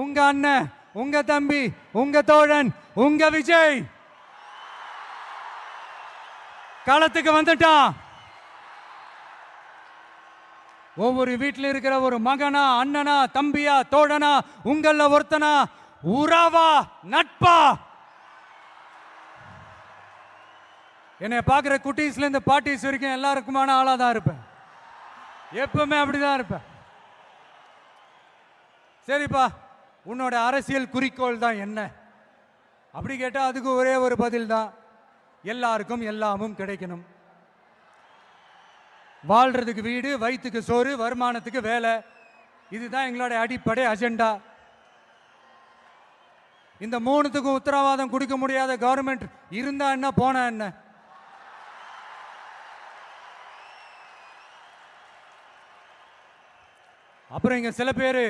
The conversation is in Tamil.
உங்க அண்ணன், உங்க தம்பி, உங்க தோழன், உங்க விஜய் களத்துக்கு வந்துட்டான். ஒவ்வொரு வீட்டில் இருக்கிற ஒரு மகனா, அண்ணனா, தம்பியா, தோழனா, உங்கள ஒருத்தனா, உறவா, நட்பா, என்னை பார்க்குற குட்டீஸ்ல இருந்து பாட்டிஸ் வரைக்கும் எல்லாருக்குமான ஆளா தான் இருப்பேன். எப்பவுமே அப்படிதான் இருப்பேன். சரிப்பா, உன்னோட அரசியல் குறிக்கோள் தான் என்ன அப்படி கேட்டா அதுக்கு ஒரே ஒரு பதில் தான், எல்லாருக்கும் எல்லாமும் கிடைக்கணும். வாழ்றதுக்கு வீடு, வயிற்றுக்கு சோறு, வருமானத்துக்கு வேலை, இதுதான் எங்களோட அடிப்படை அஜெண்டா. இந்த மூணுத்துக்கும் உத்தரவாதம் கொடுக்க முடியாத கவர்மெண்ட் இருந்தா என்ன, போனா என்ன? அப்புறம் இங்க சில பேர்